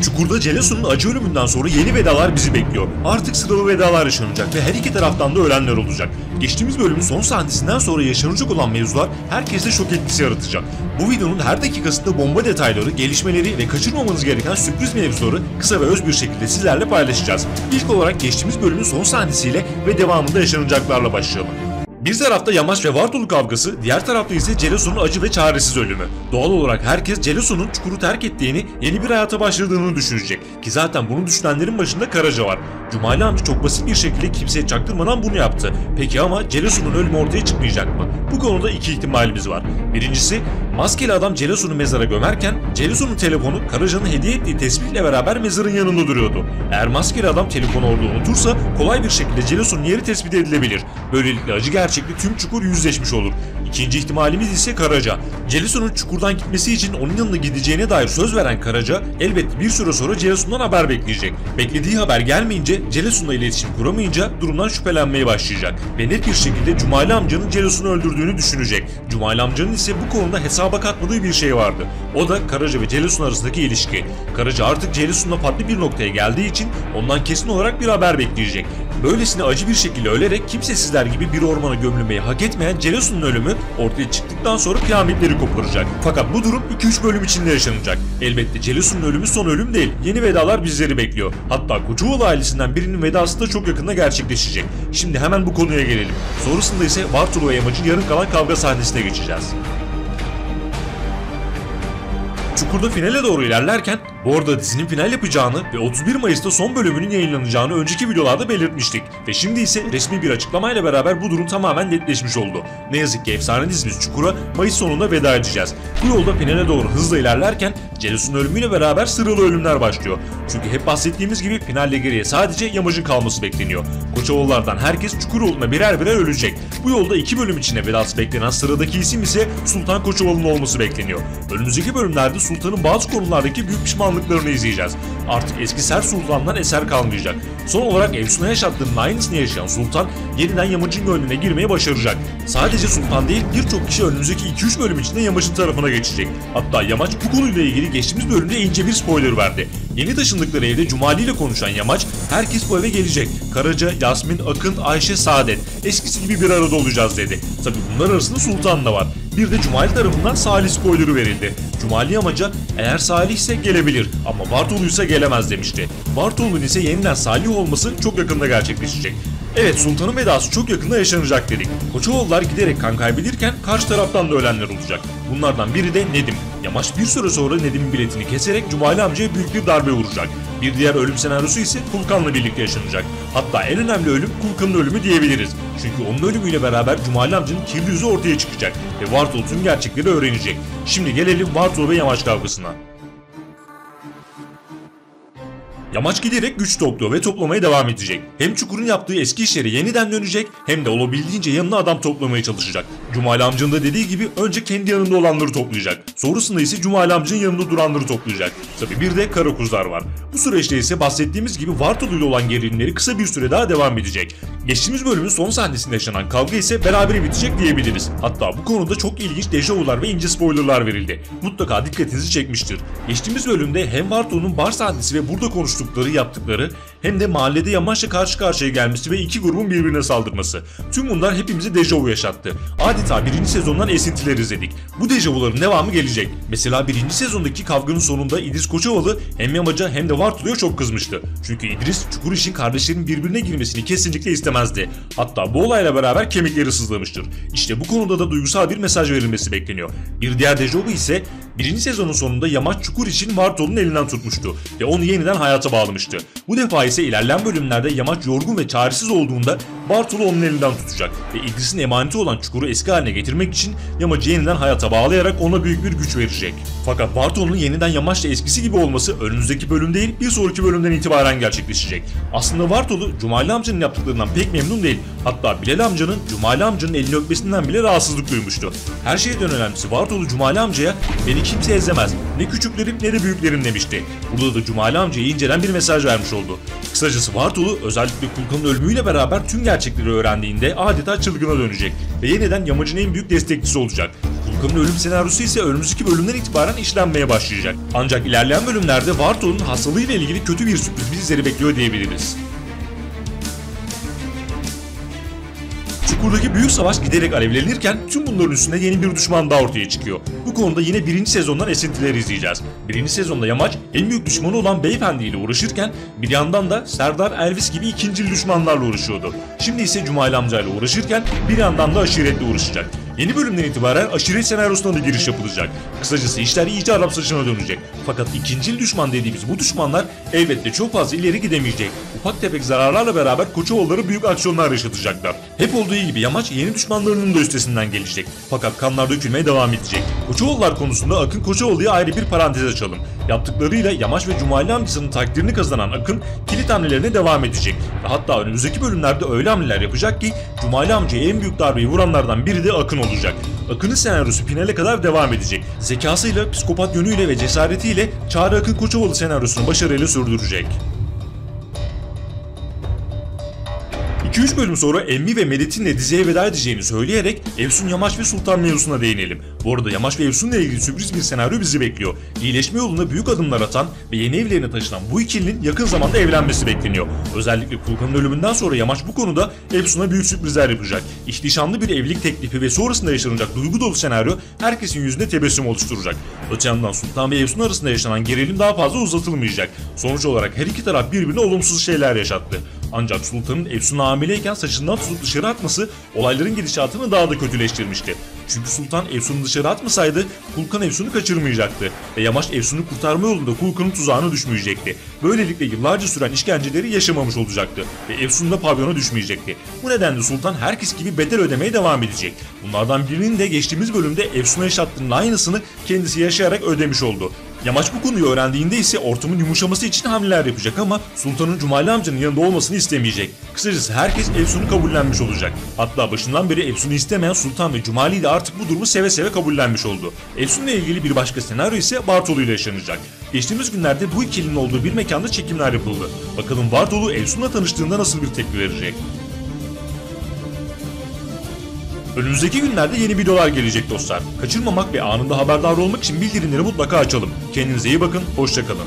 Çukur'da Celesun'un acı ölümünden sonra yeni vedalar bizi bekliyor. Artık sıralı vedalar yaşanacak ve her iki taraftan da ölenler olacak. Geçtiğimiz bölümün son sahnesinden sonra yaşanacak olan mevzular herkeste şok etkisi yaratacak. Bu videonun her dakikasında bomba detayları, gelişmeleri ve kaçırmamanız gereken sürpriz mevzuları kısa ve öz bir şekilde sizlerle paylaşacağız. İlk olarak geçtiğimiz bölümün son sahnesiyle ve devamında yaşanacaklarla başlayalım. Bir tarafta Yamaç ve Vartolu kavgası, diğer tarafta ise Celesun'un acı ve çaresiz ölümü. Doğal olarak herkes Celesun'un Çukur'u terk ettiğini, yeni bir hayata başladığını düşünecek. Ki zaten bunu düşünenlerin başında Karaca var. Cumali amca çok basit bir şekilde kimseye çaktırmadan bunu yaptı. Peki ama Celesun'un ölümü ortaya çıkmayacak mı? Bu konuda iki ihtimalimiz var. Birincisi, maskeli adam Celesun'u mezara gömerken Celesun'un telefonu Karaca'nın hediye ettiği tespitle beraber mezarın yanında duruyordu. Eğer maskeli adam telefonu orada unutursa kolay bir şekilde Celesun'un yeri tespit edilebilir. Böylelikle acı gerçekle tüm Çukur yüzleşmiş olur. İkinci ihtimalimiz ise Karaca. Celesun'un Çukur'dan gitmesi için onun yanına gideceğine dair söz veren Karaca elbette bir süre sonra Celesun'dan haber bekleyecek. Beklediği haber gelmeyince, Celesun'la iletişim kuramayınca durumdan şüphelenmeye başlayacak ve net bir şekilde Cumali amcanın Celesun'u öldürdüğünü düşünecek. Cumali amcanın ise bu konuda hesaba katmadığı bir şey vardı. O da Karaca ve Celesun arasındaki ilişki. Karaca artık Celesun'la farklı bir noktaya geldiği için ondan kesin olarak bir haber bekleyecek. Böylesine acı bir şekilde ölerek kimsesizler gibi bir ormana gömülmeyi hak etmeyen Celesun'un ölümü ortaya çıktıktan sonra kıyametleri koparacak. Fakat bu durum 2-3 bölüm içinde yaşanacak. Elbette Celesun'un ölümü son ölüm değil. Yeni vedalar bizleri bekliyor. Hatta Koçovalı ailesinden birinin vedası da çok yakında gerçekleşecek. Şimdi hemen bu konuya gelelim. Sonrasında ise Vartolu ve Yamaç'ın yarım kalan kavga sahnesine geçeceğiz. Çukur'da finale doğru ilerlerken, bu arada dizinin final yapacağını ve 31 Mayıs'ta son bölümünün yayınlanacağını önceki videolarda belirtmiştik. Ve şimdi ise resmi bir açıklamayla beraber bu durum tamamen netleşmiş oldu. Ne yazık ki efsane dizimiz Çukur'a Mayıs sonunda veda edeceğiz. Bu yolda finale doğru hızla ilerlerken Celesun'un ölümüyle beraber sıralı ölümler başlıyor. Çünkü hep bahsettiğimiz gibi finalde geriye sadece Yamaç'ın kalması bekleniyor. Koçovalılardan herkes Çukuroğlu'na birer birer ölecek. Bu yolda 2 bölüm içinde vedası beklenen sıradaki isim ise Sultan Koçovalı'nın olması bekleniyor. Önümüzdeki bölümlerde Sultan'ın bazı konulardaki büyük pişmanlıklarını izleyeceğiz. Artık eski sert sultandan eser kalmayacak. Son olarak Efsun'a yaşattığının aynısını yaşayan Sultan yeniden Yamaç'ın gönlüne girmeyi başaracak. Sadece Sultan değil, birçok kişi önümüzdeki 2-3 bölüm içinde Yamaç'ın tarafına geçecek. Hatta Yamaç bu konuyla ilgili geçtiğimiz bölümde ince bir spoiler verdi. Yeni taşındıkları evde Cumali ile konuşan Yamaç, herkes bu eve gelecek. Karaca, Yasmin, Akın, Ayşe, Saadet. Eskisi gibi bir arada olacağız dedi. Tabi bunlar arasında Sultan da var. Bir de Cumali tarafından Salih spoilerı verildi. Cumali Yamaç'a eğer Salih ise gelebilir ama Vartolu ise gelemez demişti. Vartolu'nun ise yeniden Salih olması çok yakında gerçekleşecek. Evet, Sultan'ın vedası çok yakında yaşanacak dedik. Koçovalılar giderek kan kaybederken karşı taraftan da ölenler olacak. Bunlardan biri de Nedim. Yamaç bir süre sonra Nedim'in biletini keserek Cumali amcaya büyük bir darbe vuracak. Bir diğer ölüm senaryosu ise Kulkan'la birlikte yaşanacak. Hatta en önemli ölüm Kulkan'ın ölümü diyebiliriz. Çünkü onun ölümüyle beraber Cumali amcanın kirli yüzü ortaya çıkacak ve Vartolu tüm gerçekleri öğrenecek. Şimdi gelelim Vartolu ve Yamaç kavgasına. Yamaç giderek güç topluyor ve toplamaya devam edecek. Hem Çukur'un yaptığı eski işlere yeniden dönecek hem de olabildiğince yanına adam toplamaya çalışacak. Cumali amcanın da dediği gibi önce kendi yanında olanları toplayacak. Sonrasında ise Cumali amcanın yanında duranları toplayacak. Tabi bir de Karakuzlar var. Bu süreçte ise bahsettiğimiz gibi Vartolu ile olan gerilimleri kısa bir süre daha devam edecek. Geçtiğimiz bölümün son sahnesinde yaşanan kavga ise berabere bitecek diyebiliriz. Hatta bu konuda çok ilginç dejavular ve ince spoilerlar verildi. Mutlaka dikkatinizi çekmiştir. Geçtiğimiz bölümde hem Vartolu'nun bar sahnesi ve burada konuştukları, yaptıkları hem de mahallede Yamaç'la karşı karşıya gelmesi ve iki grubun birbirine saldırması. Tüm bunlar hepimize dejavu yaşattı. Adeta birinci sezondan esintiler izledik. Bu dejavuların devamı gelecek. Mesela birinci sezondaki kavganın sonunda İdris Koçovalı hem Yamaç'a hem de Vartolu'ya çok kızmıştı. Çünkü İdris Çukur için kardeşlerin birbirine girmesini kesinlikle istemezdi. Hatta bu olayla beraber kemikleri sızlamıştır. İşte bu konuda da duygusal bir mesaj verilmesi bekleniyor. Bir diğer dejavu ise birinci sezonun sonunda Yamaç Çukur için Vartolu'nun elinden tutmuştu ve onu yeniden hayata bağlamıştı. Bu defa ise ilerleyen bölümlerde Yamaç yorgun ve çaresiz olduğunda Vartolu onun elinden tutacak ve İdris'in emaneti olan Çukur'u eski haline getirmek için Yamaç'ı yeniden hayata bağlayarak ona büyük bir güç verecek. Fakat Vartolu'nun yeniden Yamaç'la eskisi gibi olması önümüzdeki bölüm değil, bir sonraki bölümden itibaren gerçekleşecek. Aslında Vartolu Cumali amcanın yaptıklarından pek memnun değil. Hatta Bilal amcanın Cumali amcanın elini öpmesinden bile rahatsızlık duymuştu. Her şeyden önemlisi Vartolu Cumali amcaya "Beni kimse ezemez, ne küçüklerim ne de büyüklerim" demişti. Burada da Cumali amcaya incelen bir mesaj vermiş oldu. Kısacası Vartolu özellikle Kulkan'ın ölümüyle beraber tüm gerçekleri öğrendiğinde adeta çılgına dönecek ve yeniden Yamaç'ın en büyük destekçisi olacak. Fulkan'ın ölüm senaryosu ise önümüzdeki bölümden itibaren işlenmeye başlayacak. Ancak ilerleyen bölümlerde Bartol'un hastalığıyla ilgili kötü bir sürpriz bizleri bekliyor diyebiliriz. Çukur'daki büyük savaş giderek alevlenirken tüm bunların üstünde yeni bir düşman daha ortaya çıkıyor. Bu konuda yine birinci sezondan esintiler izleyeceğiz. Birinci sezonda Yamaç en büyük düşmanı olan Beyefendi ile uğraşırken bir yandan da Serdar, Elvis gibi ikincil düşmanlarla uğraşıyordu. Şimdi ise Cumali amcayla uğraşırken bir yandan da aşiretle uğraşacak. Yeni bölümden itibaren aşiret senaryosuna da giriş yapılacak. Kısacası işler iyice Arap saçına dönecek. Fakat ikincil düşman dediğimiz bu düşmanlar elbette çok fazla ileri gidemeyecek. Ufak tefek zararlarla beraber Koçovalıları büyük aksiyonlar yaşatacaklar. Hep olduğu gibi Yamaç yeni düşmanlarının da üstesinden gelecek. Fakat kanlar dökülmeye devam edecek. Koçovalılar konusunda Akın Koçovalı'ya ayrı bir parantez açalım. Yaptıklarıyla Yamaç ve Cumali amcasının takdirini kazanan Akın kilit hamlelerine devam edecek. Ve hatta önümüzdeki bölümlerde öyle hamleler yapacak ki Cumali amcaya en büyük darbeyi vuranlardan biri de Akın olacak. Akın'ın senaryosu finale kadar devam edecek. Zekasıyla, psikopat yönüyle ve cesaretiyle Çağrı Akın Koçovalı senaryosunu başarıyla sürdürecek. 2-3 bölüm sonra Emmi ve Medet'in de diziye veda edeceğini söyleyerek Efsun, Yamaç ve Sultan mevzusuna değinelim. Bu arada Yamaç ve Efsun'la ilgili sürpriz bir senaryo bizi bekliyor. İyileşme yolunda büyük adımlar atan ve yeni evlerine taşınan bu ikilinin yakın zamanda evlenmesi bekleniyor. Özellikle Fulkan'ın ölümünden sonra Yamaç bu konuda Efsun'a büyük sürprizler yapacak. İhtişamlı bir evlilik teklifi ve sonrasında yaşanacak duygu dolu senaryo herkesin yüzünde tebessüm oluşturacak. Öte yandan Sultan ve Efsun arasında yaşanan gerilim daha fazla uzatılmayacak. Sonuç olarak her iki taraf birbirine olumsuz şeyler yaşattı. Ancak Sultan'ın Efsun'a hamileyken saçından tutup dışarı atması olayların gidişatını daha da kötüleştirmişti. Çünkü Sultan Efsun'u dışarı atmasaydı Kulkan Efsun'u kaçırmayacaktı ve Yamaç Efsun'u kurtarma yolunda Kulkan'ın tuzağına düşmeyecekti. Böylelikle yıllarca süren işkenceleri yaşamamış olacaktı ve Efsun da pavyona düşmeyecekti. Bu nedenle Sultan herkes gibi bedel ödemeye devam edecek. Bunlardan birinin de geçtiğimiz bölümde Efsun'a yaşattığının aynısını kendisi yaşayarak ödemiş oldu. Yamaç bu konuyu öğrendiğinde ise ortamın yumuşaması için hamleler yapacak ama Sultan'ın Cumali amcanın yanında olmasını istemeyecek. Kısacası herkes Efsun'u kabullenmiş olacak. Hatta başından beri Efsun'u istemeyen Sultan ve Cumali de artık bu durumu seve seve kabullenmiş oldu. Efsun'la ilgili bir başka senaryo ise Bartolu ile yaşanacak. Geçtiğimiz günlerde bu ikilinin olduğu bir mekanda çekimler yapıldı. Bakalım Bartolu Efsun'la tanıştığında nasıl bir tepki verecek? Önümüzdeki günlerde yeni videolar gelecek dostlar. Kaçırmamak ve anında haberdar olmak için bildirimleri mutlaka açalım. Kendinize iyi bakın, hoşça kalın.